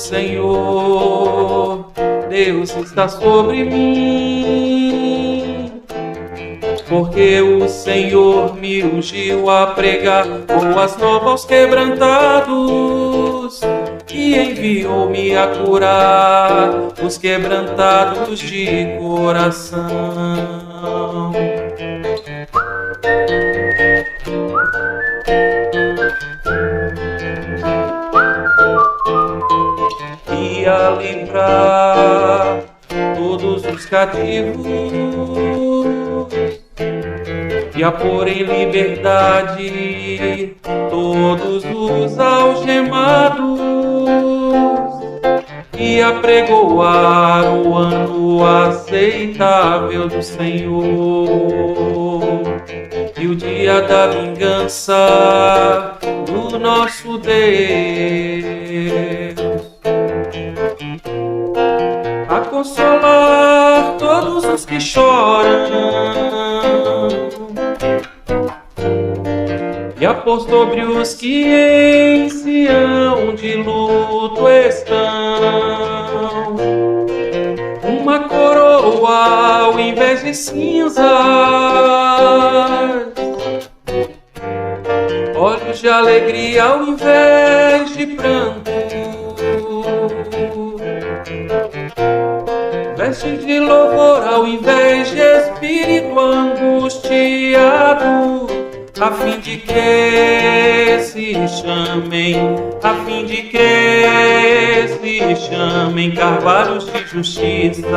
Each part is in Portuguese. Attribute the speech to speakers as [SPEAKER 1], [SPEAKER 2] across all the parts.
[SPEAKER 1] Senhor, Deus está sobre mim. Porque o Senhor me ungiu a pregar boas novas aos quebrantados e enviou-me a curar os quebrantados de coração. E a livrar todos os cativos e a pôr em liberdade todos os algemados e a pregoar o ano aceitável do Senhor e o dia da vingança do nosso Deus, a consolar todos os que choram e a pôr sobre os que em Sião de luto estão uma coroa ao invés de cinzas, olhos de alegria ao invés de pranto, vestes de louvor ao invés de espírito angustiado, a fim de que se chamem carvalhos de justiça.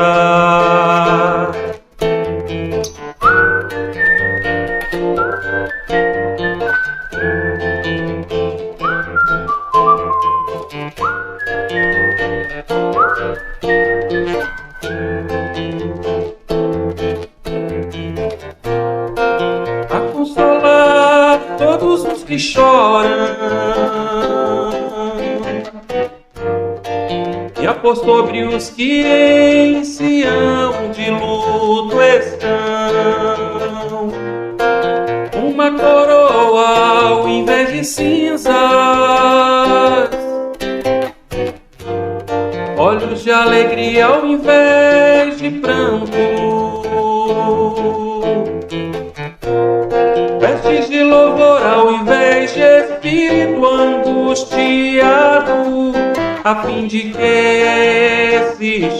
[SPEAKER 1] A consolar todos os que choram e a pôr sobre os que em Sião de luto estão uma coroa ao invés de cinzas, olhos de alegria ao invés de pranto, vestes de louvor ao invés de espírito angustiado, a fim de que se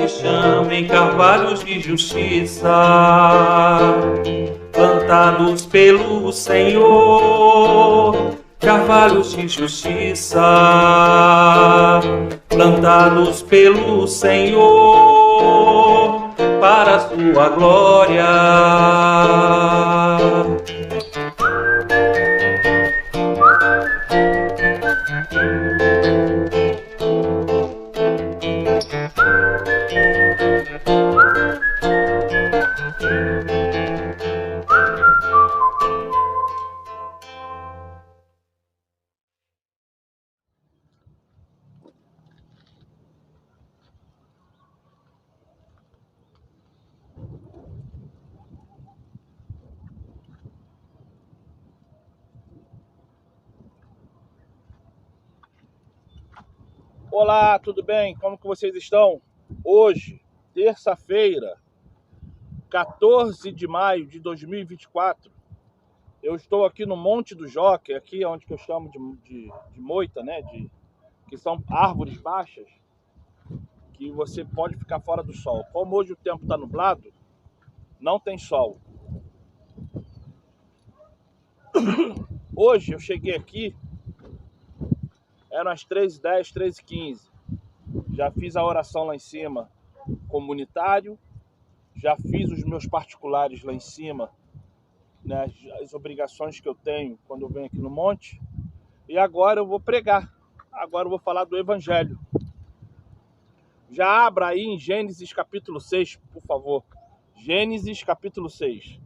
[SPEAKER 1] chamem carvalhos de justiça, plantados pelo Senhor, carvalhos de justiça, plantados pelo Senhor, para a sua glória.
[SPEAKER 2] Olá, tudo bem? Como que vocês estão? Hoje, terça-feira, 14 de maio de 2024, eu estou aqui no Monte do Jockey, aqui onde que eu chamo de moita, né? Que são árvores baixas, que você pode ficar fora do sol. Como hoje o tempo está nublado, não tem sol. Hoje eu cheguei aqui, eram as 3h10, 3h15. Já fiz a oração lá em cima, comunitário. Já fiz os meus particulares lá em cima, né, as obrigações que eu tenho quando eu venho aqui no monte. E agora eu vou pregar. Agora eu vou falar do Evangelho. Já abra aí em Gênesis capítulo 6, por favor. Gênesis capítulo 6.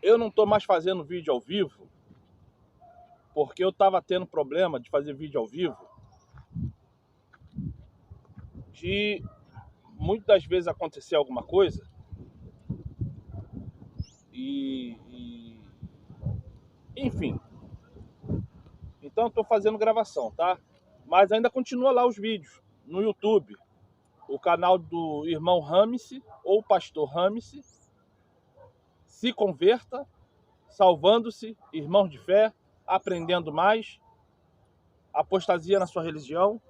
[SPEAKER 2] Eu não estou mais fazendo vídeo ao vivo, porque eu estava tendo problema de fazer vídeo ao vivo Se muitas das vezes acontecer alguma coisa enfim, então eu estou fazendo gravação, tá? Mas ainda continua lá os vídeos no YouTube, o canal do irmão Rames ou pastor Rames. Se converta, salvando-se, irmãos de fé, aprendendo mais, apostasia na sua religião.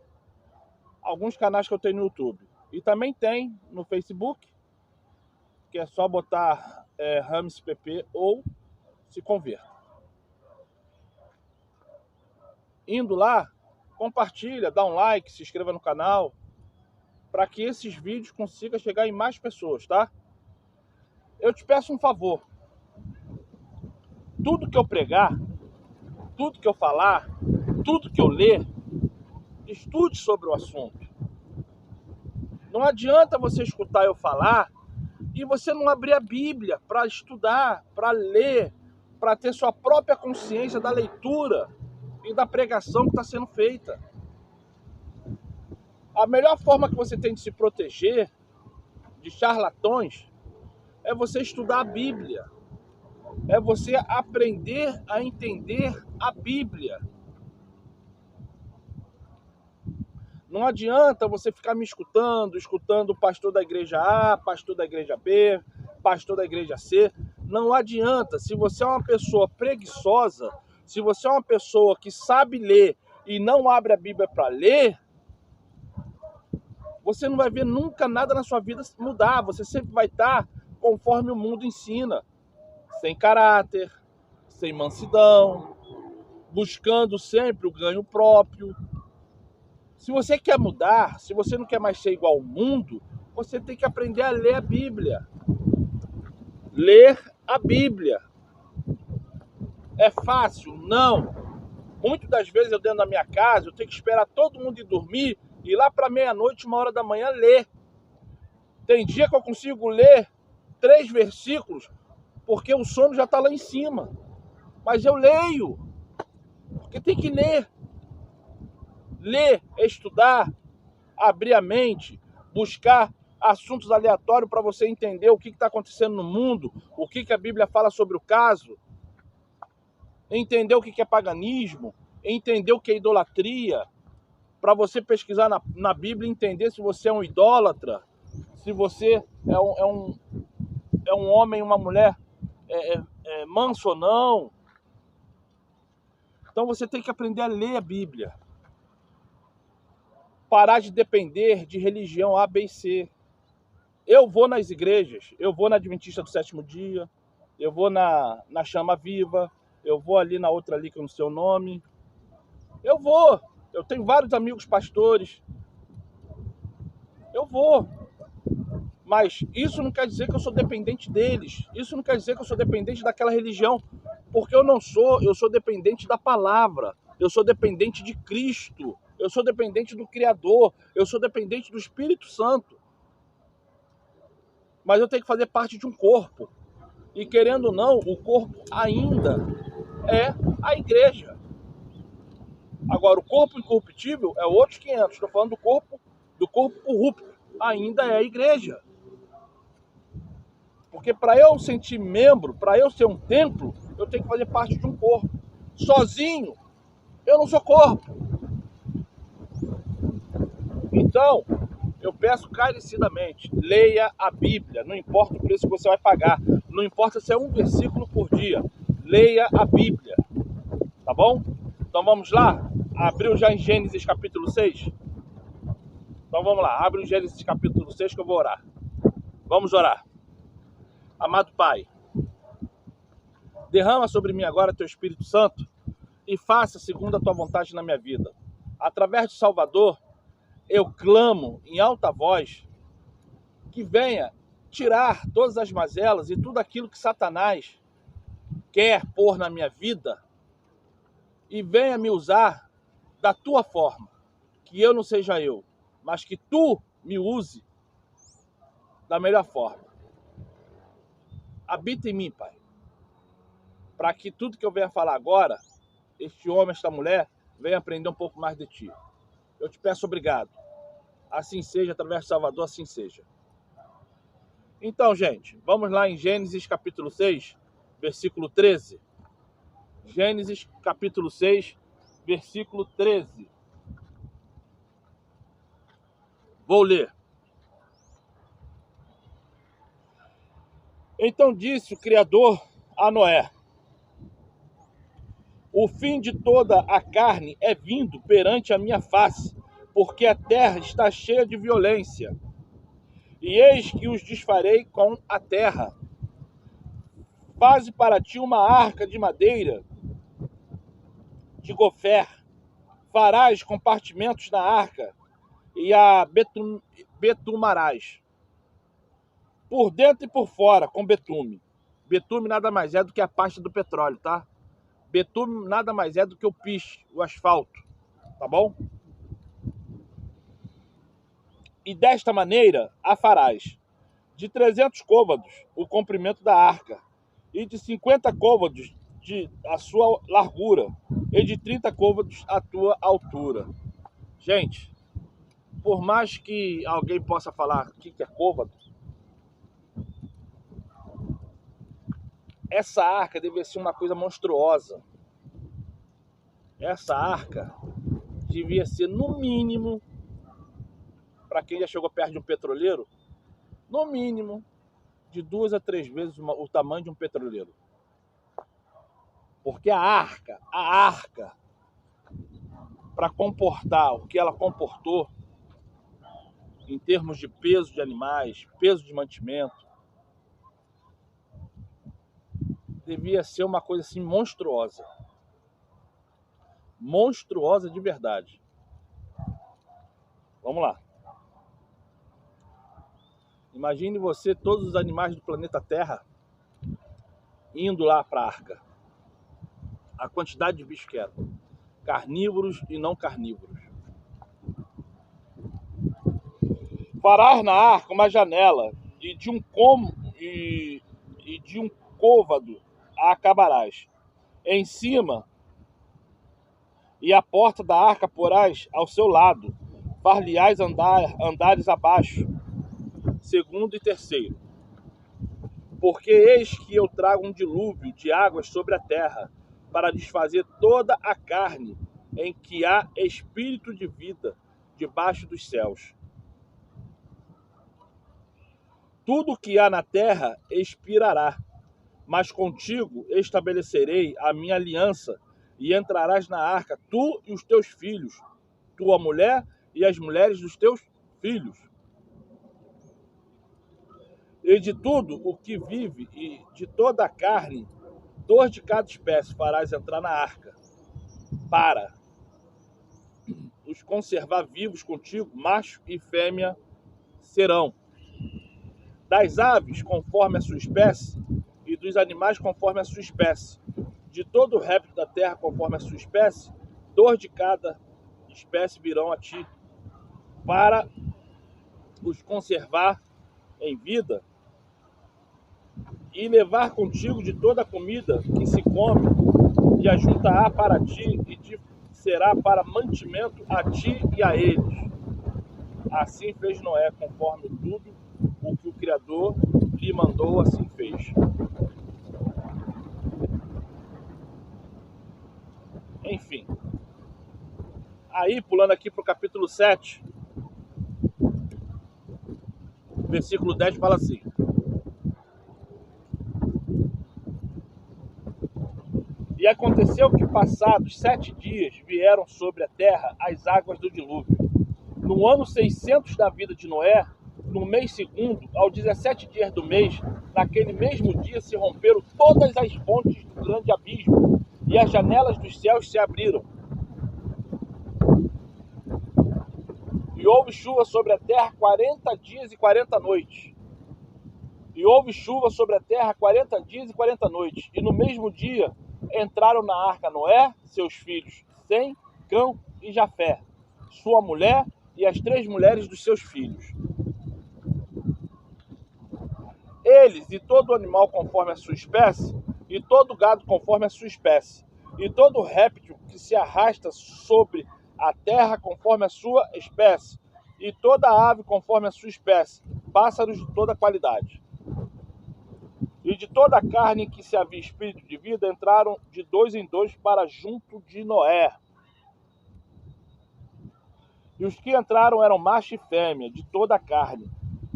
[SPEAKER 2] Alguns canais que eu tenho no YouTube. E também tem no Facebook, que é só botar Rames PP ou Se Converta. Indo lá, compartilha, dá um like, se inscreva no canal, para que esses vídeos consigam chegar em mais pessoas, tá? Eu te peço um favor. Tudo que eu pregar, tudo que eu falar, tudo que eu ler, estude sobre o assunto. Não adianta você escutar eu falar e você não abrir a Bíblia para estudar, para ler, para ter sua própria consciência da leitura e da pregação que está sendo feita. A melhor forma que você tem de se proteger de charlatões é você estudar a Bíblia. É você aprender a entender a Bíblia. Não adianta você ficar me escutando o pastor da igreja A, pastor da igreja B, pastor da igreja C. Não adianta. Se você é uma pessoa preguiçosa, se você é uma pessoa que sabe ler e não abre a Bíblia para ler, você não vai ver nunca nada na sua vida mudar. Você sempre vai estar conforme o mundo ensina. Sem caráter, sem mansidão, buscando sempre o ganho próprio. Se você quer mudar, se você não quer mais ser igual ao mundo, você tem que aprender a ler a Bíblia. Ler a Bíblia. É fácil? Não. Muitas das vezes eu dentro da minha casa, eu tenho que esperar todo mundo ir dormir e lá para meia-noite, 1h da manhã, ler. Tem dia que eu consigo ler 3 versículos porque o sono já está lá em cima. Mas eu leio, porque tem que ler. Ler, estudar, abrir a mente, buscar assuntos aleatórios para você entender o que está acontecendo no mundo, o que a Bíblia fala sobre o caso, entender o que é paganismo, entender o que é idolatria, para você pesquisar na Bíblia e entender se você é um idólatra, se você é um homem, uma mulher manso ou não. Então você tem que aprender a ler a Bíblia. Parar de depender de religião A, B e C. Eu vou nas igrejas, eu vou na Adventista do Sétimo Dia, eu vou na Chama Viva, eu vou ali na outra ali que eu não sei o nome. Eu vou. Eu tenho vários amigos pastores. Eu vou. Mas isso não quer dizer que eu sou dependente deles. Isso não quer dizer que eu sou dependente daquela religião. Porque eu sou dependente da palavra. Eu sou dependente de Cristo. Eu sou dependente do Criador. Eu sou dependente do Espírito Santo. Mas eu tenho que fazer parte de um corpo. E querendo ou não, o corpo ainda é a igreja. Agora, o corpo incorruptível é outros 500. Estou falando do corpo corrupto. Ainda é a igreja. Porque para eu sentir membro, para eu ser um templo, eu tenho que fazer parte de um corpo. Sozinho, eu não sou corpo. Então, eu peço carecidamente, leia a Bíblia. Não importa o preço que você vai pagar. Não importa se é um versículo por dia. Leia a Bíblia. Tá bom? Então vamos lá? Abriu já em Gênesis capítulo 6? Então vamos lá. Abre o Gênesis capítulo 6 que eu vou orar. Vamos orar. Amado Pai, derrama sobre mim agora teu Espírito Santo e faça segundo a tua vontade na minha vida. Através de Salvador, eu clamo em alta voz que venha tirar todas as mazelas e tudo aquilo que Satanás quer pôr na minha vida e venha me usar da tua forma. Que eu não seja eu, mas que tu me use da melhor forma. Habita em mim, Pai, para que tudo que eu venha falar agora, este homem, esta mulher, venha aprender um pouco mais de ti. Eu te peço obrigado. assim seja, através de Salvador, assim seja. Então, gente, vamos lá em Gênesis capítulo 6, versículo 13. Gênesis capítulo 6, versículo 13. Vou ler. Então disse o Criador a Noé: o fim de toda a carne é vindo perante a minha face, porque a terra está cheia de violência. E eis que os desfarei com a terra. Faze para ti uma arca de madeira de gofer. Farás compartimentos na arca e a betumarás, por dentro e por fora, com betume. Betume nada mais é do que a pasta do petróleo, tá? Betume nada mais é do que o piche, o asfalto, tá bom? E desta maneira a farás: de 300 côvados o comprimento da arca, e de 50 côvados a sua largura, e de 30 côvados a tua altura. Gente, por mais que alguém possa falar o que é côvado, essa arca devia ser uma coisa monstruosa. Essa arca devia ser, no mínimo, para quem já chegou perto de um petroleiro, no mínimo, de 2 a 3 vezes o tamanho de um petroleiro. Porque a arca, para comportar o que ela comportou, em termos de peso de animais, peso de mantimento, devia ser uma coisa assim monstruosa. Monstruosa de verdade. Vamos lá. Imagine você, todos os animais do planeta Terra, indo lá para a arca. A quantidade de bichos que eram. Carnívoros e não carnívoros. Farás na arca uma janela, e de um côvado a acabarás. Em cima, e a porta da arca porás ao seu lado. Far-lhe-ás andares abaixo, segundo e terceiro. Porque eis que eu trago um dilúvio de águas sobre a terra, para desfazer toda a carne em que há espírito de vida debaixo dos céus. Tudo que há na terra expirará, mas contigo estabelecerei a minha aliança, e entrarás na arca, tu e os teus filhos, tua mulher e as mulheres dos teus filhos. E de tudo o que vive e de toda a carne, 2 de cada espécie farás entrar na arca, para os conservar vivos contigo, macho e fêmea serão. Das aves, conforme a sua espécie, e dos animais, conforme a sua espécie. De todo o réptil da terra, conforme a sua espécie, 2 de cada espécie virão a ti, para os conservar em vida, e levar contigo de toda a comida que se come, e ajuntará para ti, e te será para mantimento a ti e a eles. Assim fez Noé, conforme tudo o que o Criador lhe mandou, assim fez. Enfim. Aí, pulando aqui para o capítulo 7, versículo 10, fala assim: e aconteceu que, passados 7 dias, vieram sobre a terra as águas do dilúvio. No ano 600 da vida de Noé, no mês segundo, aos 17 dias do mês, naquele mesmo dia se romperam todas as fontes do grande abismo, e as janelas dos céus se abriram. E houve chuva sobre a terra 40 dias e 40 noites. E houve chuva sobre a terra 40 dias e 40 noites. E no mesmo dia entraram na arca Noé, seus filhos, Sem, Cão e Jafé, sua mulher e as 3 mulheres dos seus filhos. Eles e todo animal conforme a sua espécie, e todo gado conforme a sua espécie, e todo réptil que se arrasta sobre a terra conforme a sua espécie, e toda ave conforme a sua espécie, pássaros de toda qualidade. E de toda a carne em que se havia espírito de vida, entraram de 2 em 2 para junto de Noé. E os que entraram eram macho e fêmea, de toda a carne,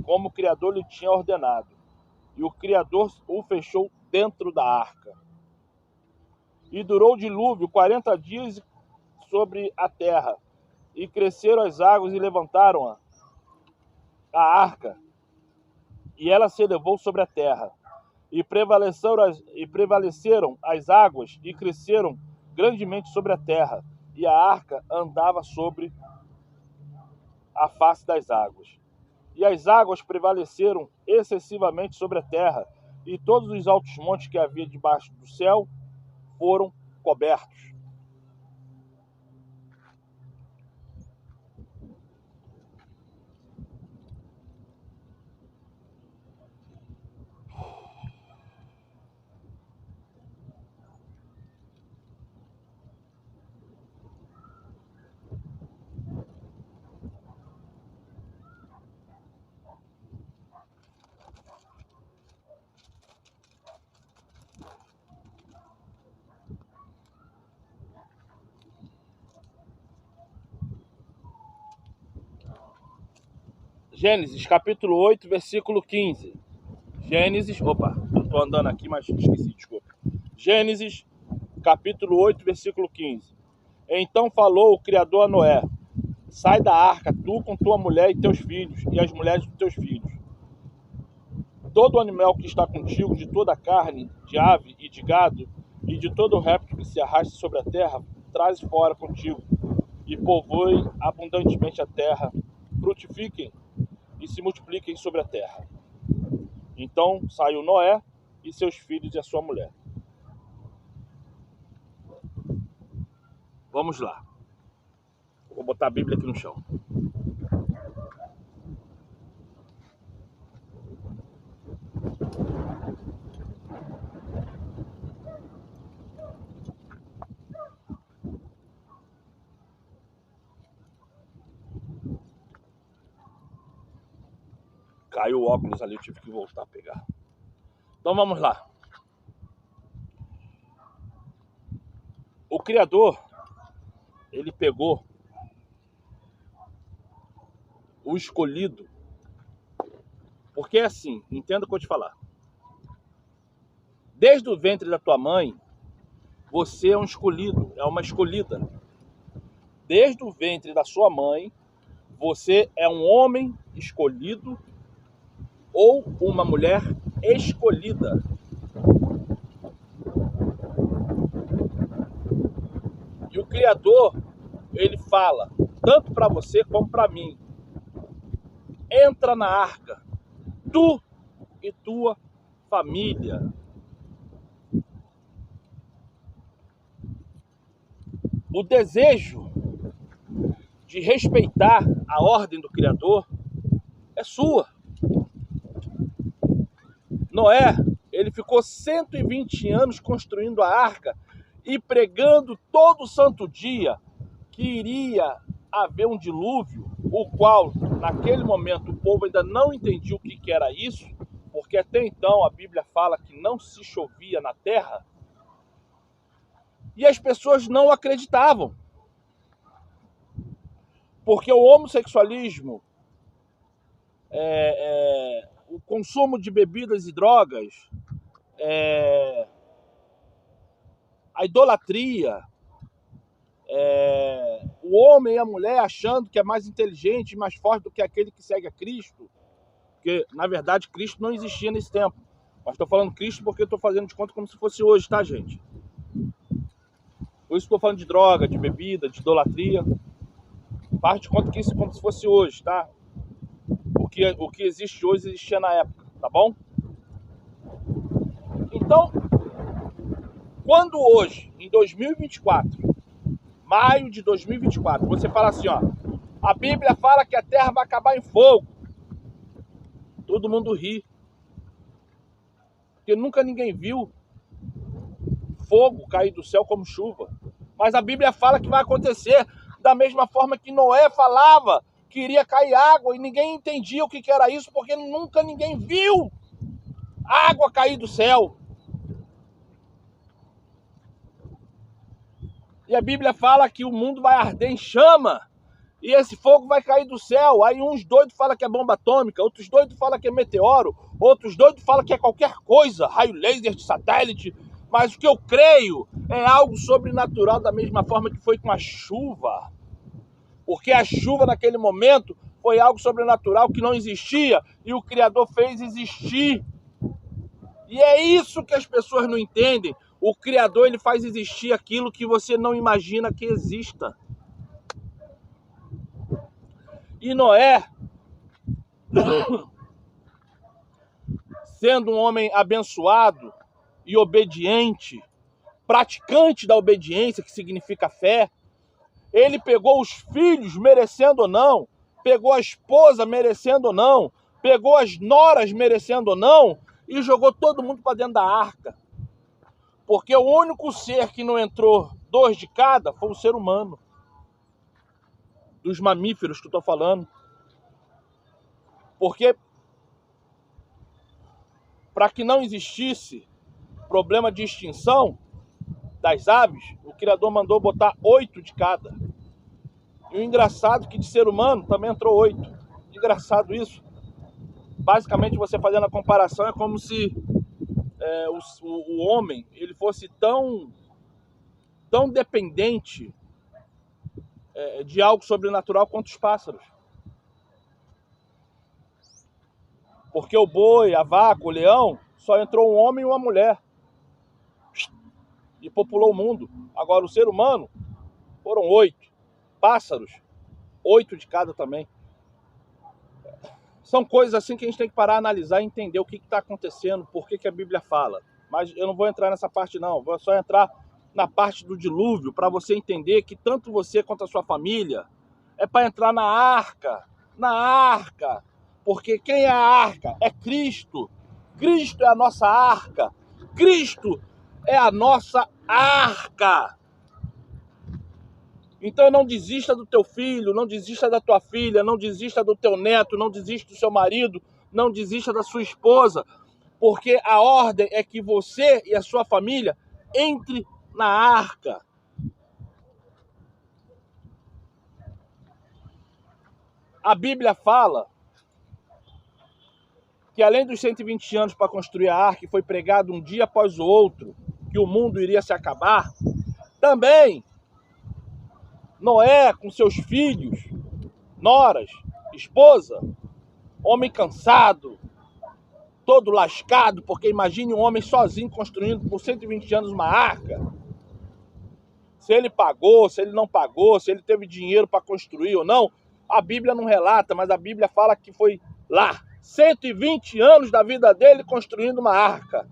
[SPEAKER 2] como o Criador lhe tinha ordenado. E o Criador o fechou dentro da arca. E durou o dilúvio 40 dias sobre a terra, e cresceram as águas e levantaram a arca, e ela se elevou sobre a terra. E prevaleceram as águas, e cresceram grandemente sobre a terra, e a arca andava sobre a face das águas. E as águas prevaleceram excessivamente sobre a terra, e todos os altos montes que havia debaixo do céu foram cobertos. Gênesis, capítulo 8, versículo 15. Gênesis, opa, eu estou andando aqui, mas esqueci, desculpa. Gênesis, capítulo 8, versículo 15. Então falou o Criador a Noé: sai da arca, tu com tua mulher e teus filhos, e as mulheres dos teus filhos. Todo animal que está contigo, de toda a carne, de ave e de gado, e de todo o réptil que se arrasta sobre a terra, traz fora contigo, e povoe abundantemente a terra, frutifiquem e se multipliquem sobre a terra. Então saiu Noé e seus filhos e a sua mulher. Vamos lá. Vou botar a Bíblia aqui no chão. Caiu o óculos ali, eu tive que voltar a pegar. Então vamos lá. O Criador, ele pegou o escolhido, porque é assim, entenda o que eu vou te falar. Desde o ventre da tua mãe, você é um escolhido, é uma escolhida. Desde o ventre da sua mãe, você é um homem escolhido ou uma mulher escolhida. E o Criador, ele fala, tanto para você como para mim: entra na arca, tu e tua família. O desejo de respeitar a ordem do Criador é sua. Noé, ele ficou 120 anos construindo a arca e pregando todo santo dia que iria haver um dilúvio, o qual, naquele momento, o povo ainda não entendia o que era isso, porque até então a Bíblia fala que não se chovia na terra, e as pessoas não acreditavam. Porque o homossexualismo, o consumo de bebidas e drogas, a idolatria, o homem e a mulher achando que é mais inteligente e mais forte do que aquele que segue a Cristo, porque, na verdade, Cristo não existia nesse tempo. Mas estou falando Cristo porque estou fazendo de conta como se fosse hoje, tá, gente? Por isso estou falando de droga, de bebida, de idolatria. Faz de conta que isso é como se fosse hoje, tá? O que existe hoje existia na época, tá bom? Então, quando hoje, em 2024, maio de 2024, você fala assim, ó, a Bíblia fala que a terra vai acabar em fogo, todo mundo ri. Porque nunca ninguém viu fogo cair do céu como chuva. Mas a Bíblia fala que vai acontecer da mesma forma que Noé falava que iria cair água, e ninguém entendia o que era isso, porque nunca ninguém viu água cair do céu. E a Bíblia fala que o mundo vai arder em chama, e esse fogo vai cair do céu. Aí uns doidos falam que é bomba atômica, outros doidos falam que é meteoro, outros doidos falam que é qualquer coisa, raio laser de satélite. Mas o que eu creio é algo sobrenatural, da mesma forma que foi com a chuva. Porque a chuva naquele momento foi algo sobrenatural que não existia, e o Criador fez existir. E é isso que as pessoas não entendem. O Criador, ele faz existir aquilo que você não imagina que exista. E Noé, sendo um homem abençoado e obediente, praticante da obediência, que significa fé, ele pegou os filhos, merecendo ou não, pegou a esposa, merecendo ou não, pegou as noras, merecendo ou não, e jogou todo mundo para dentro da arca. Porque o único ser que não entrou 2 de cada foi o ser humano. Dos mamíferos que eu estou falando. Porque para que não existisse problema de extinção das aves, o Criador mandou botar 8 de cada. E o engraçado é que de ser humano também entrou 8. Engraçado isso. Basicamente, você fazendo a comparação, é como se o homem ele fosse tão dependente de algo sobrenatural quanto os pássaros. Porque o boi, a vaca, o leão, só entrou um homem e uma mulher. E populou o mundo. Agora o ser humano, foram 8. Pássaros, 8 de cada também. São coisas assim que a gente tem que parar, analisar e entender o que está acontecendo, por que a Bíblia fala. Mas eu não vou entrar nessa parte não, vou só entrar na parte do dilúvio, para você entender que tanto você quanto a sua família é para entrar na arca. Na arca. Porque quem é a arca? É Cristo. Cristo é a nossa arca. Cristo é a nossa arca. Então não desista do teu filho, não desista da tua filha, não desista do teu neto, não desista do seu marido, não desista da sua esposa, porque a ordem é que você e a sua família entre na arca. A Bíblia fala que além dos 120 anos para construir a arca, que foi pregado um dia após o outro, que o mundo iria se acabar, também Noé com seus filhos, noras, esposa, homem cansado, todo lascado, porque imagine um homem sozinho construindo por 120 anos uma arca. Se ele pagou, se ele não pagou, se ele teve dinheiro para construir ou não, a Bíblia não relata, mas a Bíblia fala que foi lá, 120 anos da vida dele construindo uma arca.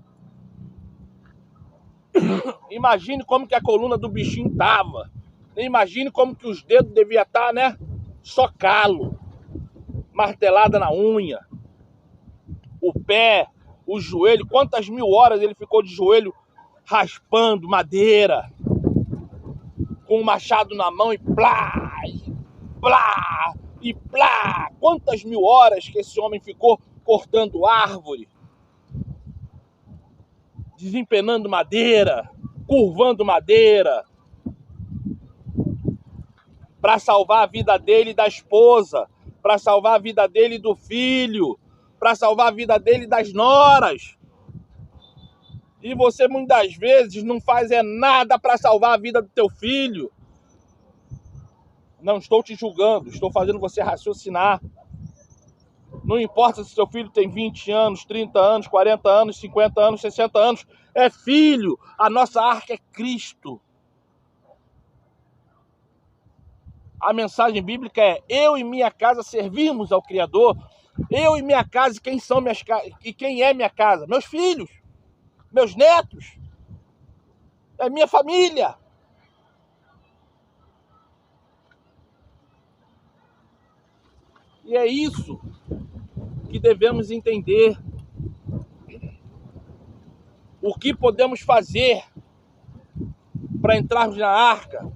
[SPEAKER 2] Imagine como que a coluna do bichinho estava. Imagine como que os dedos deviam estar, né? Só calo, martelada na unha, o pé, o joelho. Quantas 1000 horas ele ficou de joelho raspando madeira, com o machado na mão e plá, e plá, e plá. Quantas 1000 horas que esse homem ficou cortando árvore, desempenando madeira, curvando madeira, para salvar a vida dele e da esposa, para salvar a vida dele e do filho, para salvar a vida dele e das noras. E você muitas vezes não faz nada para salvar a vida do teu filho. Não estou te julgando, estou fazendo você raciocinar. Não importa se seu filho tem 20 anos, 30 anos, 40 anos, 50 anos, 60 anos, é filho. A nossa arca é Cristo. A mensagem bíblica é: eu e minha casa servimos ao Criador. Eu e minha casa, e quem são minhas casas? E quem é minha casa? Meus filhos, meus netos, é minha família. E é isso que devemos entender. O que podemos fazer para entrarmos na arca?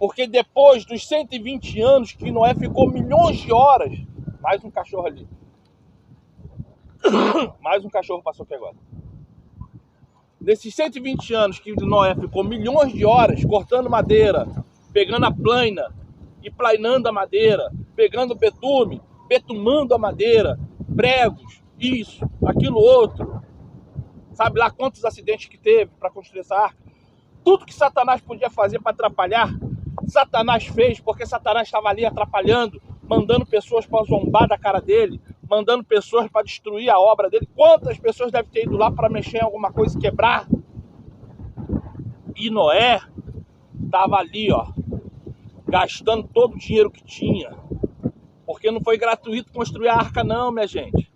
[SPEAKER 2] Porque depois dos 120 anos que Noé ficou milhões de horas... Mais um cachorro ali. Mais um cachorro passou aqui agora. Nesses 120 anos que Noé ficou milhões de horas cortando madeira, pegando a plaina e plainando a madeira, pegando betume, betumando a madeira, pregos, isso, aquilo outro. Sabe lá quantos acidentes que teve para construir essa arca? Tudo que Satanás podia fazer para atrapalhar, Satanás fez, porque Satanás estava ali atrapalhando, mandando pessoas para zombar da cara dele, mandando pessoas para destruir a obra dele. Quantas pessoas devem ter ido lá para mexer em alguma coisa e quebrar? E Noé estava ali, ó, gastando todo o dinheiro que tinha. Porque não foi gratuito construir a arca não, minha gente.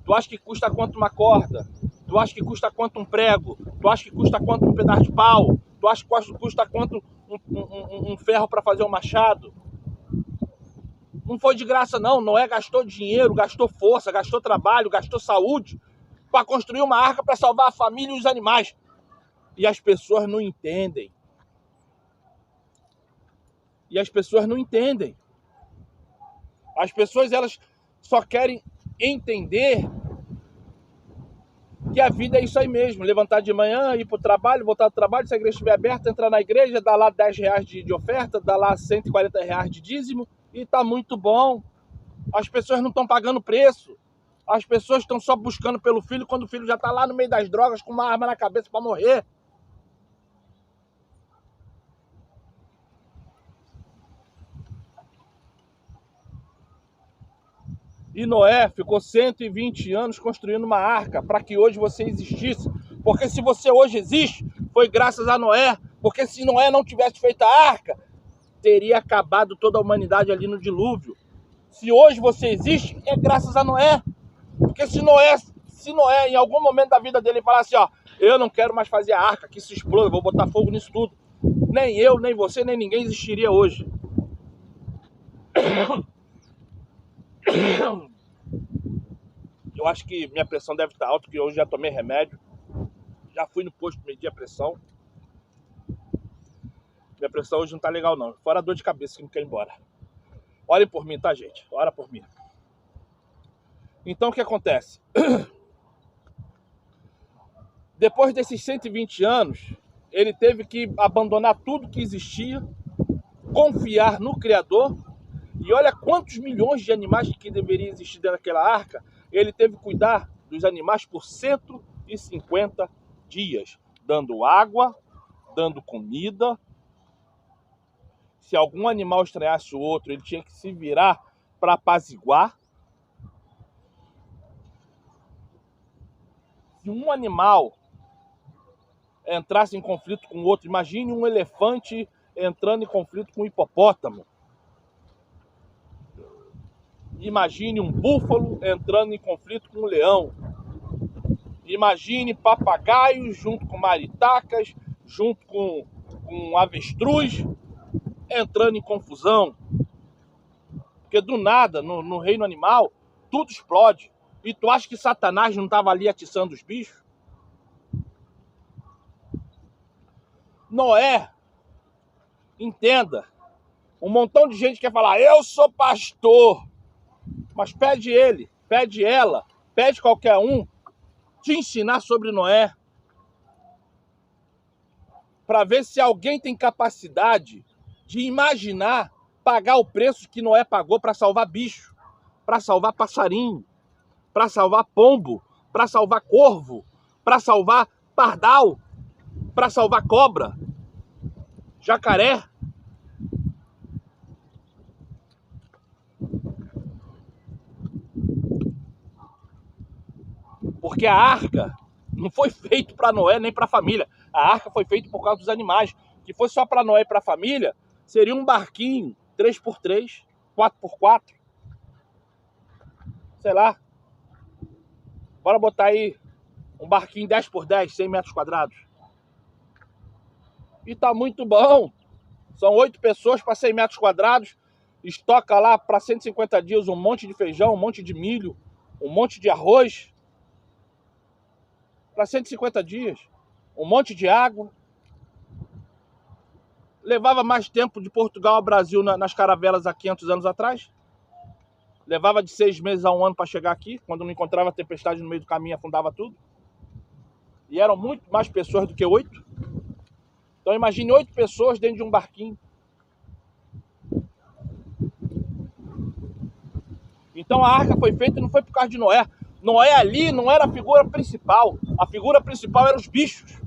[SPEAKER 2] Tu acha que custa quanto uma corda? Tu acha que custa quanto um prego? Tu acha que custa quanto um pedaço de pau? Tu acha que custa quanto um ferro para fazer um machado? Não foi de graça não. Noé gastou dinheiro, gastou força, gastou trabalho, gastou saúde para construir uma arca para salvar a família e os animais. E as pessoas não entendem. E as pessoas não entendem. As pessoas, elas só querem entender que a vida é isso aí mesmo. Levantar de manhã, ir para o trabalho, voltar do trabalho, se a igreja estiver aberta, entrar na igreja, dar lá R$10 de oferta, dar lá R$140 de dízimo e tá muito bom. As pessoas não estão pagando preço. As pessoas estão só buscando pelo filho quando o filho já está lá no meio das drogas com uma arma na cabeça para morrer. E Noé ficou 120 anos construindo uma arca para que hoje você existisse. Porque se você hoje existe, foi graças a Noé. Porque se Noé não tivesse feito a arca, teria acabado toda a humanidade ali no dilúvio. Se hoje você existe, é graças a Noé. Porque se Noé em algum momento da vida dele falar assim, ó, eu não quero mais fazer a arca, que se exploda, eu vou botar fogo nisso tudo. Nem eu, nem você, nem ninguém existiria hoje. Eu acho que minha pressão deve estar alta, porque hoje já tomei remédio. Já fui no posto medir a pressão. Minha pressão hoje não tá legal não. Fora a dor de cabeça que não quer ir embora. Orem por mim, tá, gente? Ora por mim. Então o que acontece? Depois desses 120 anos, ele teve que abandonar tudo que existia, confiar no Criador. E olha quantos milhões de animais que deveriam existir dentro daquela arca. Ele teve que cuidar dos animais por 150 dias, dando água, dando comida. Se algum animal estranhasse o outro, ele tinha que se virar para apaziguar. Se um animal entrasse em conflito com o outro, imagine um elefante entrando em conflito com um hipopótamo. Imagine um búfalo entrando em conflito com um leão. Imagine papagaios junto com maritacas, junto com avestruz, entrando em confusão. Porque do nada, no reino animal, tudo explode. E tu acha que Satanás não estava ali atiçando os bichos? Noé, entenda, um montão de gente quer falar, eu sou pastor. Mas pede ele, pede ela, pede qualquer um te ensinar sobre Noé. Para ver se alguém tem capacidade de imaginar pagar o preço que Noé pagou para salvar bicho, para salvar passarinho, para salvar pombo, para salvar corvo, para salvar pardal, para salvar cobra, jacaré. Porque a arca não foi feita para Noé nem para a família. A arca foi feita por causa dos animais. Que fosse só para Noé e para a família, seria um barquinho 3x3, 4x4. Sei lá. Bora botar aí um barquinho 10x10, 100 metros quadrados. E tá muito bom. São 8 pessoas para 100 metros quadrados. Estoca lá para 150 dias um monte de feijão, um monte de milho, um monte de arroz. Para 150 dias. Um monte de água. levava mais tempo de Portugal ao Brasil nas caravelas há 500 anos atrás. Levava de 6 meses a 1 ano para chegar aqui. Quando não encontrava tempestade no meio do caminho, afundava tudo. E eram muito mais pessoas do que 8. Então imagine 8 pessoas dentro de um barquinho. Então a arca foi feita e não foi por causa de Noé. Noé ali não era a figura principal. A figura principal eram os bichos.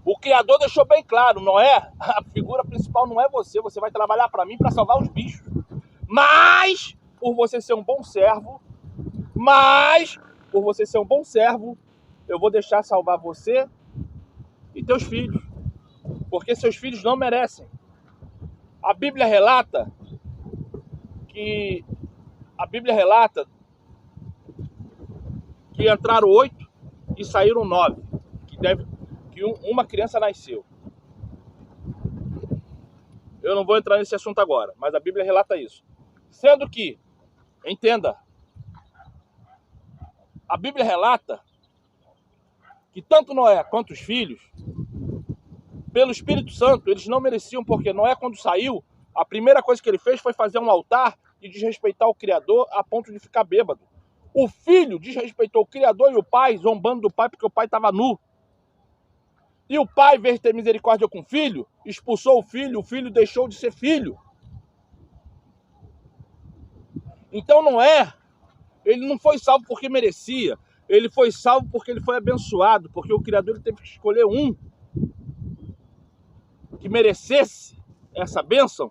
[SPEAKER 2] O Criador deixou bem claro, Noé, a figura principal não é você. Você vai trabalhar para mim para salvar os bichos. Mas, por você ser um bom servo, eu vou deixar salvar você e teus filhos. Porque seus filhos não merecem. A Bíblia relata que entraram 8 e saíram 9. Que uma criança nasceu. Eu não vou entrar nesse assunto agora, mas a Bíblia relata isso. Sendo que, entenda, a Bíblia relata que tanto Noé quanto os filhos, pelo Espírito Santo, eles não mereciam, porque Noé, quando saiu, a primeira coisa que ele fez foi fazer um altar e desrespeitar o Criador a ponto de ficar bêbado. O filho desrespeitou o Criador e o pai, zombando do pai porque o pai estava nu. E o pai, em vez de ter misericórdia com o filho, expulsou o filho deixou de ser filho. Então Noé, ele não foi salvo porque merecia, ele foi salvo porque ele foi abençoado, porque o Criador ele teve que escolher um que merecesse essa bênção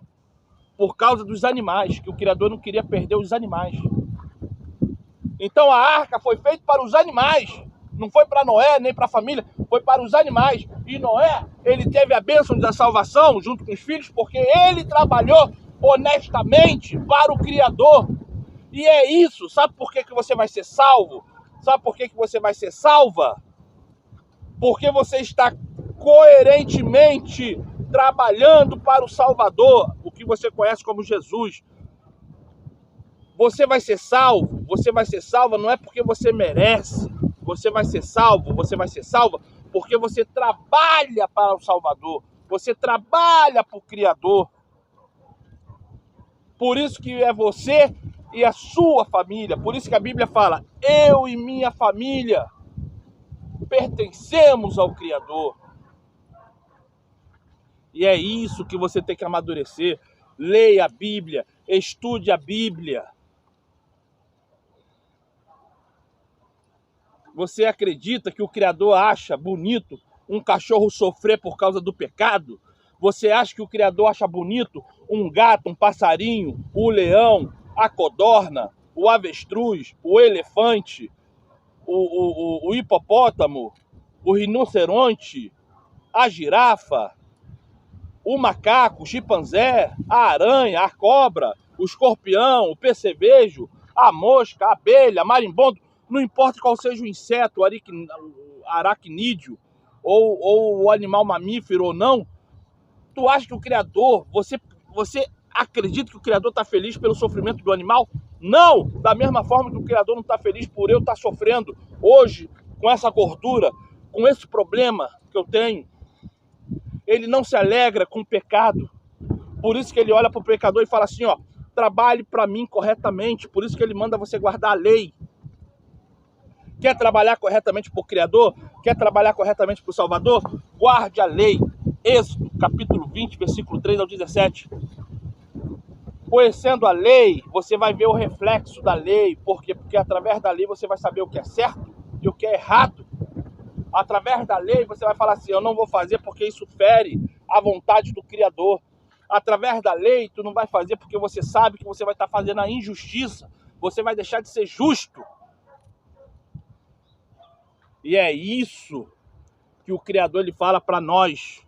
[SPEAKER 2] por causa dos animais, que o Criador não queria perder os animais. Então a arca foi feita para os animais, não foi para Noé nem para a família, foi para os animais. E Noé, ele teve a bênção da salvação junto com os filhos, porque ele trabalhou honestamente para o Criador. E é isso. Sabe por que você vai ser salvo? Sabe por que você vai ser salva? Porque você está coerentemente trabalhando para o Salvador, o que você conhece como Jesus. Você vai ser salvo, você vai ser salva não é porque você merece. Você vai ser salvo, você vai ser salva porque você trabalha para o Salvador. Você trabalha para o Criador. Por isso que é você e a sua família. Por isso que a Bíblia fala, eu e minha família pertencemos ao Criador. E é isso que você tem que amadurecer. Leia a Bíblia, estude a Bíblia. Você acredita que o Criador acha bonito um cachorro sofrer por causa do pecado? Você acha que o Criador acha bonito um gato, um passarinho, o leão, a codorna, o avestruz, o elefante, o hipopótamo, o rinoceronte, a girafa, o macaco, o chimpanzé, a aranha, a cobra, o escorpião, o percevejo, a mosca, a abelha, a marimbondo, não importa qual seja o inseto, o aracnídeo, ou o animal mamífero ou não, tu acha que o Criador, você acredita que o Criador está feliz pelo sofrimento do animal? Não! Da mesma forma que o Criador não está feliz por eu estar sofrendo hoje, com essa gordura, com esse problema que eu tenho. Ele não se alegra com o pecado. Por isso que ele olha para o pecador e fala assim, ó, trabalhe para mim corretamente. Por isso que ele manda você guardar a lei. Quer trabalhar corretamente para o Criador? Quer trabalhar corretamente para o Salvador? Guarde a lei. Êxodo, capítulo 20, versículo 3 ao 17. Conhecendo a lei, você vai ver o reflexo da lei. Por quê? Porque através da lei você vai saber o que é certo e o que é errado. Através da lei você vai falar assim, eu não vou fazer porque isso fere a vontade do Criador. Através da lei tu não vai fazer porque você sabe que você vai estar fazendo a injustiça. Você vai deixar de ser justo. E é isso que o Criador ele fala para nós.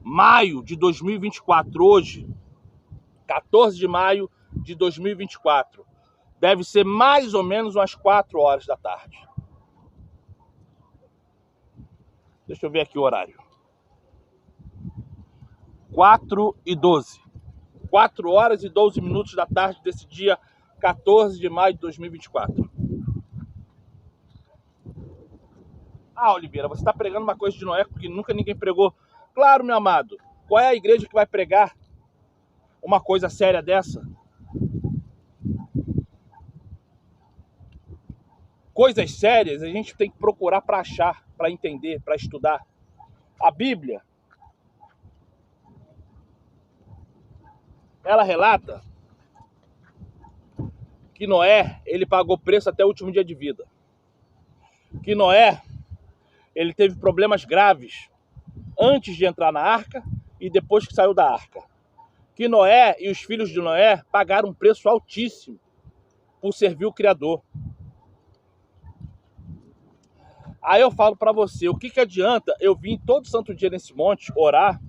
[SPEAKER 2] Maio de 2024, hoje, 14 de maio de 2024, deve ser mais ou menos umas 4 horas da tarde. Deixa eu ver aqui o horário. 4h12. 4 horas e 12 minutos da tarde desse dia 14 de maio de 2024. Ah, Oliveira, você está pregando uma coisa de Noé que nunca ninguém pregou. Claro, meu amado. Qual é a igreja que vai pregar uma coisa séria dessa? Coisas sérias a gente tem que procurar para achar, para entender, para estudar. A Bíblia, ela relata que Noé, ele pagou preço até o último dia de vida. Que Noé, ele teve problemas graves antes de entrar na arca e depois que saiu da arca. Que Noé e os filhos de Noé pagaram um preço altíssimo por servir o Criador. Aí eu falo para você, o que adianta eu vir todo santo dia nesse monte orar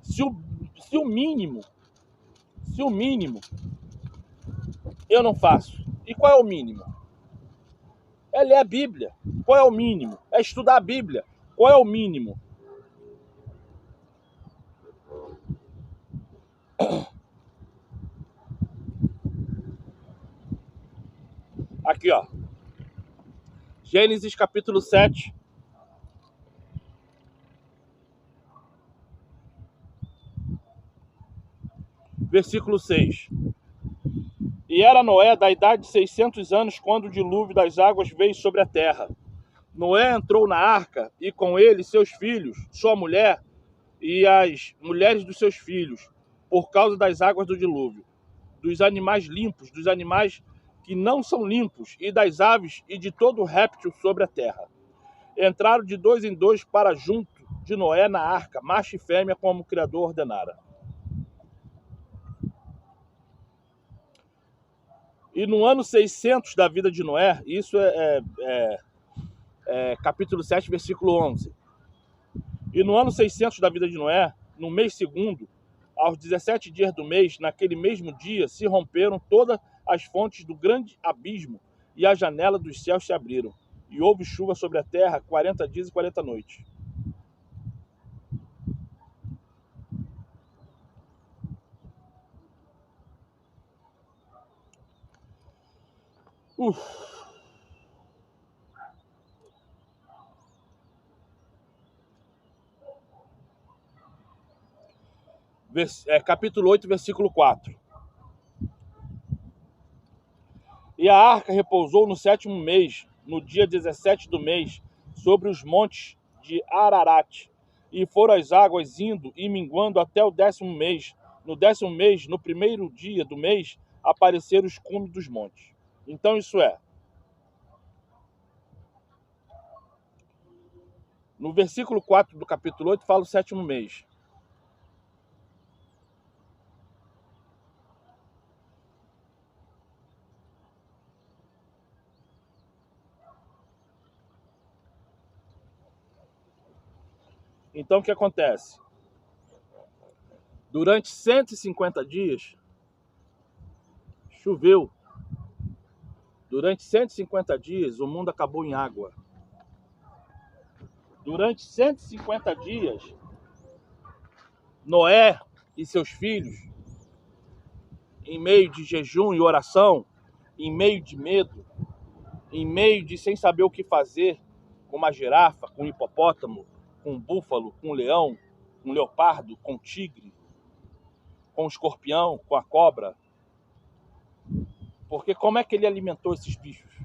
[SPEAKER 2] se o mínimo eu não faço? E qual é o mínimo? É ler a Bíblia. Qual é o mínimo? É estudar a Bíblia. Qual é o mínimo? Aqui, ó. Gênesis capítulo 7. Versículo 6. E era Noé da idade de 600 anos quando o dilúvio das águas veio sobre a terra. Noé entrou na arca e com ele seus filhos, sua mulher e as mulheres dos seus filhos, por causa das águas do dilúvio, dos animais limpos, dos animais que não são limpos, e das aves e de todo réptil sobre a terra. Entraram de 2 em 2 para junto de Noé na arca, macho e fêmea, como o Criador ordenara. E no ano 600 da vida de Noé, isso é capítulo 7, versículo 11. E no ano 600 da vida de Noé, no mês segundo, aos 17 dias do mês, naquele mesmo dia, se romperam todas as fontes do grande abismo e a janela dos céus se abriram. E houve chuva sobre a terra 40 dias e 40 noites. Capítulo 8, versículo 4. E a arca repousou no 7º mês, no dia 17 do mês, sobre os montes de Ararat. E foram as águas indo e minguando até o 10º mês. No 10º mês, no primeiro dia do mês, apareceram os cumes dos montes. Então isso é. No versículo 4 do capítulo 8 fala o 7º mês. Então o que acontece? Durante 150 dias, choveu. Durante 150 dias, o mundo acabou em água. Durante 150 dias, Noé e seus filhos, em meio de jejum e oração, em meio de medo, em meio de sem saber o que fazer, com uma girafa, com um hipopótamo, com um búfalo, com um leão, com um leopardo, com um tigre, com um escorpião, com a cobra. Porque como é que ele alimentou esses bichos?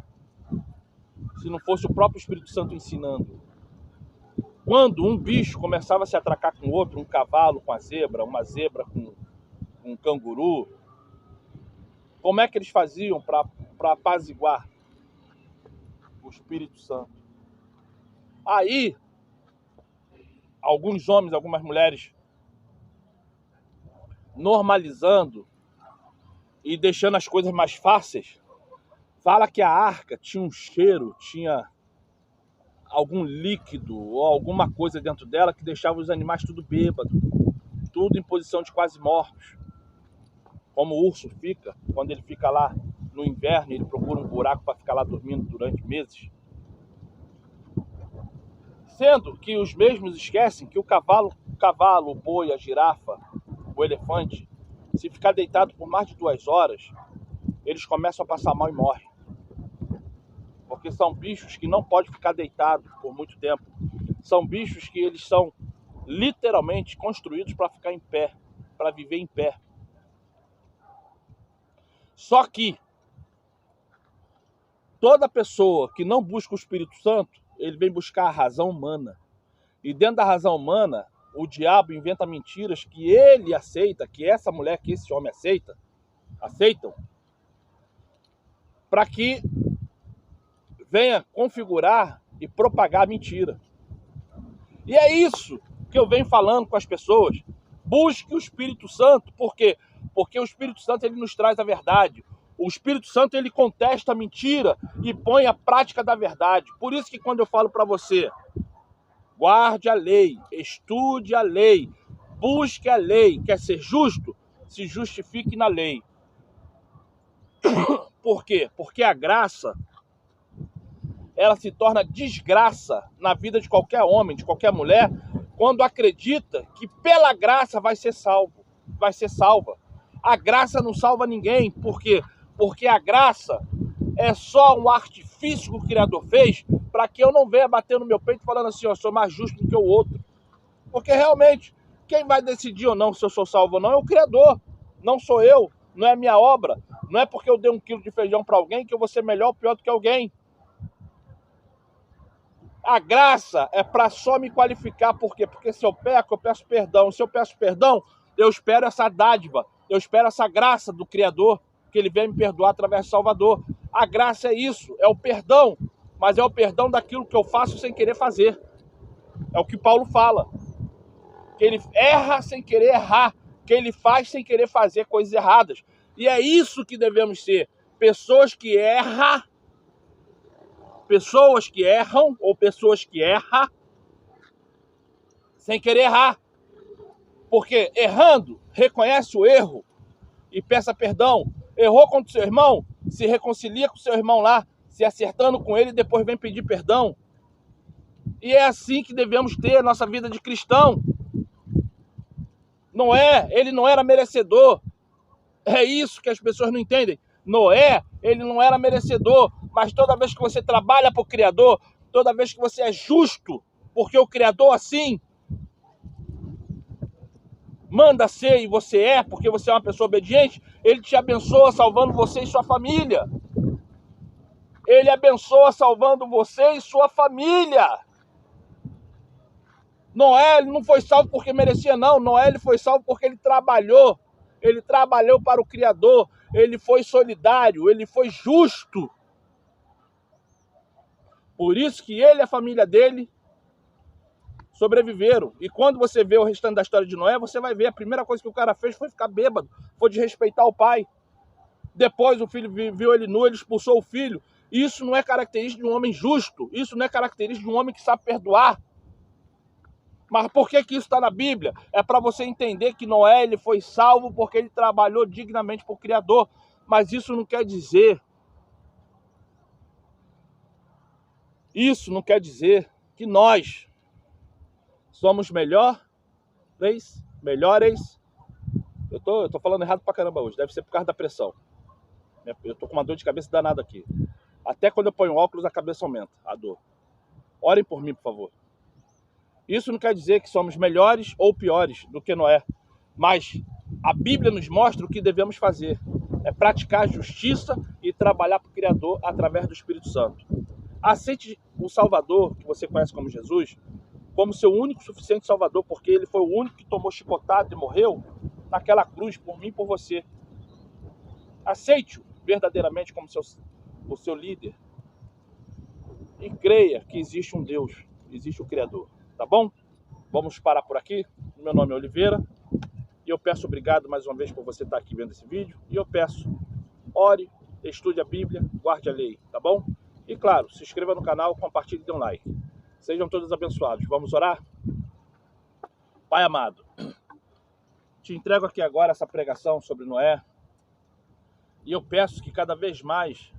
[SPEAKER 2] Se não fosse o próprio Espírito Santo ensinando. Quando um bicho começava a se atracar com o outro, um cavalo com a zebra, uma zebra com um canguru, como é que eles faziam para apaziguar o Espírito Santo? Aí, alguns homens, algumas mulheres, normalizando e deixando as coisas mais fáceis, fala que a arca tinha um cheiro, tinha algum líquido ou alguma coisa dentro dela que deixava os animais tudo bêbado, tudo em posição de quase mortos. Como o urso fica, quando ele fica lá no inverno, ele procura um buraco para ficar lá dormindo durante meses. Sendo que os mesmos esquecem que o cavalo, o boi, a girafa, o elefante, se ficar deitado por mais de 2 horas, eles começam a passar mal e morrem. Porque são bichos que não podem ficar deitados por muito tempo. São bichos que eles são literalmente construídos para ficar em pé, para viver em pé. Só que toda pessoa que não busca o Espírito Santo, ele vem buscar a razão humana. E dentro da razão humana, o diabo inventa mentiras que ele aceita, que essa mulher, que esse homem aceitam, para que venha configurar e propagar a mentira. E é isso que eu venho falando com as pessoas. Busque o Espírito Santo. Por quê? Porque o Espírito Santo ele nos traz a verdade. O Espírito Santo ele contesta a mentira e põe a prática da verdade. Por isso que quando eu falo para você, guarde a lei, estude a lei, busque a lei, quer ser justo? Se justifique na lei. Por quê? Porque a graça, ela se torna desgraça na vida de qualquer homem, de qualquer mulher, quando acredita que pela graça vai ser salvo, vai ser salva. A graça não salva ninguém. Por quê? Porque a graça é só um artifício que o Criador fez para que eu não venha bater no meu peito falando assim, eu sou mais justo do que o outro. Porque realmente, quem vai decidir ou não se eu sou salvo ou não é o Criador. Não sou eu, não é a minha obra. Não é porque eu dei 1 quilo de feijão para alguém que eu vou ser melhor ou pior do que alguém. A graça é para só me qualificar. Por quê? Porque se eu peco, eu peço perdão. Se eu peço perdão, eu espero essa dádiva. Eu espero essa graça do Criador, que ele venha me perdoar através do Salvador. A graça é isso, é o perdão. Mas é o perdão daquilo que eu faço sem querer fazer. É o que Paulo fala. Que ele erra sem querer errar. Que ele faz sem querer fazer coisas erradas. E é isso que devemos ser. Pessoas que erram ou pessoas que erram sem querer errar. Porque errando, reconhece o erro e peça perdão. Errou contra o seu irmão, se reconcilia com o seu irmão lá, se acertando com ele e depois vem pedir perdão. E é assim que devemos ter a nossa vida de cristão. Noé, ele não era merecedor. É isso que as pessoas não entendem. Noé, ele não era merecedor, mas toda vez que você trabalha para o Criador, toda vez que você é justo, porque o Criador assim manda ser e você é, porque você é uma pessoa obediente, ele te abençoa salvando você e sua família. Ele abençoa salvando você e sua família. Noé, ele não foi salvo porque merecia, não. Noé, ele foi salvo porque ele trabalhou. Ele trabalhou para o Criador. Ele foi solidário, ele foi justo. Por isso que ele e a família dele sobreviveram. E quando você vê o restante da história de Noé, você vai ver a primeira coisa que o cara fez foi ficar bêbado, foi desrespeitar o pai. Depois o filho viu ele nu, ele expulsou o filho. Isso não é característica de um homem justo. Isso não é característica de um homem que sabe perdoar. Mas por que isso está na Bíblia? É para você entender que Noé ele foi salvo porque ele trabalhou dignamente para o Criador. Mas isso não quer dizer que nós somos melhores. Eu tô falando errado pra caramba hoje. Deve ser por causa da pressão. Eu tô com uma dor de cabeça danada aqui. Até quando eu ponho óculos, a cabeça aumenta, a dor. Orem por mim, por favor. Isso não quer dizer que somos melhores ou piores do que Noé. Mas a Bíblia nos mostra o que devemos fazer. É praticar a justiça e trabalhar para o Criador através do Espírito Santo. Aceite o Salvador, que você conhece como Jesus, como seu único e suficiente Salvador, porque ele foi o único que tomou chicotada e morreu naquela cruz por mim e por você. Aceite-o verdadeiramente como o seu líder. E creia que existe um Deus, existe o Criador. Tá bom? Vamos parar por aqui. Meu nome é Oliveira. E eu peço obrigado mais uma vez por você estar aqui vendo esse vídeo. E eu peço, ore, estude a Bíblia, guarde a lei, tá bom? E claro, se inscreva no canal, compartilhe e dê um like. Sejam todos abençoados. Vamos orar? Pai amado, te entrego aqui agora essa pregação sobre Noé. E eu peço que cada vez mais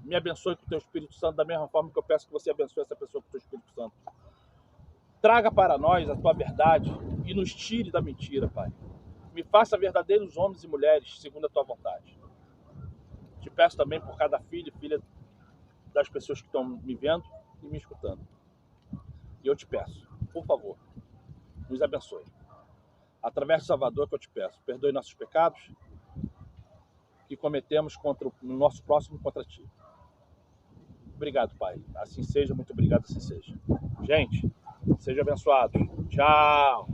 [SPEAKER 2] me abençoe com o teu Espírito Santo, da mesma forma que eu peço que você abençoe essa pessoa com o teu Espírito Santo. Traga para nós a tua verdade e nos tire da mentira, Pai. Me faça verdadeiros homens e mulheres segundo a tua vontade. Te peço também por cada filho e filha das pessoas que estão me vendo e me escutando. E eu te peço, por favor, nos abençoe. Através do Salvador que eu te peço, perdoe nossos pecados que cometemos contra o nosso próximo contra ti. Obrigado, Pai. Assim seja, muito obrigado, assim seja. Gente, sejam abençoados. Tchau.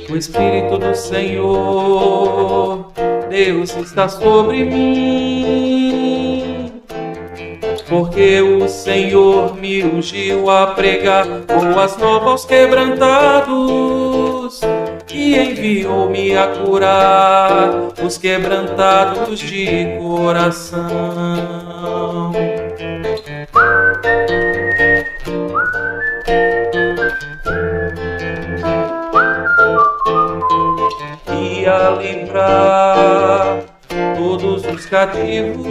[SPEAKER 1] O Espírito do Senhor, Deus está sobre mim, porque o Senhor me ungiu a pregar boas novas aos quebrantados e enviou-me a curar os quebrantados de coração. E a livrar todos os cativos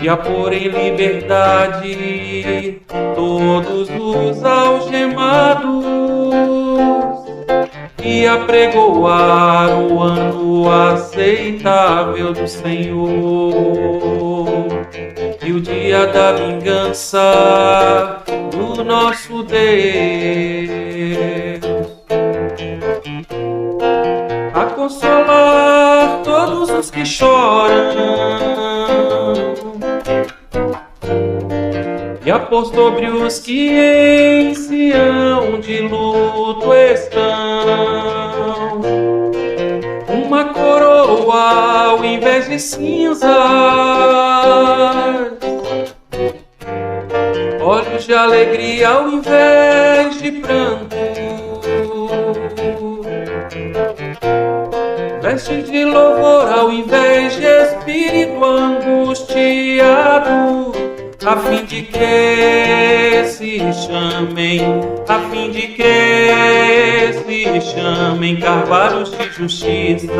[SPEAKER 1] e a pôr em liberdade todos os algemados e a pregoar o ano aceitável do Senhor e o dia da vingança do nosso Deus, a consolar todos os que choram e a pôr sobre os que em Sião de luto estão uma coroa ao invés de cinzas, olhos de alegria ao invés de pranto, vestes de louvor ao invés de espírito angustiado, a fim de que se chamem carvalhos de justiça.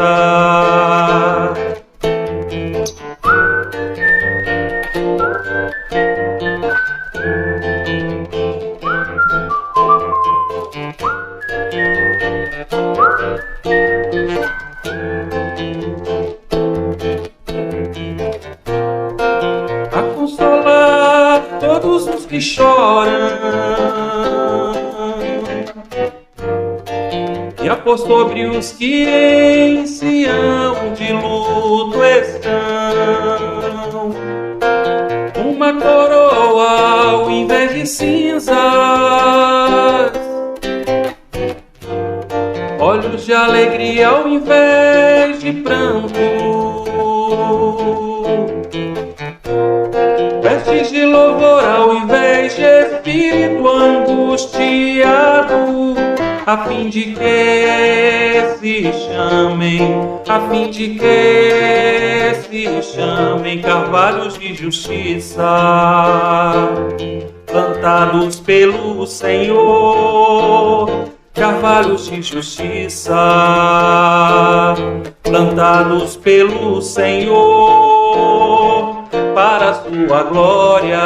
[SPEAKER 1] A consolar todos os que choram e a pôr sobre os que em Sião de luto estão uma coroa ao invés de cinzas, olhos de alegria ao invés de pranto, vestes de louvor ao invés de espírito angustiado, a fim de que se chamem carvalhos de justiça, plantados pelo Senhor, carvalhos de justiça, plantados pelo Senhor, para a sua glória.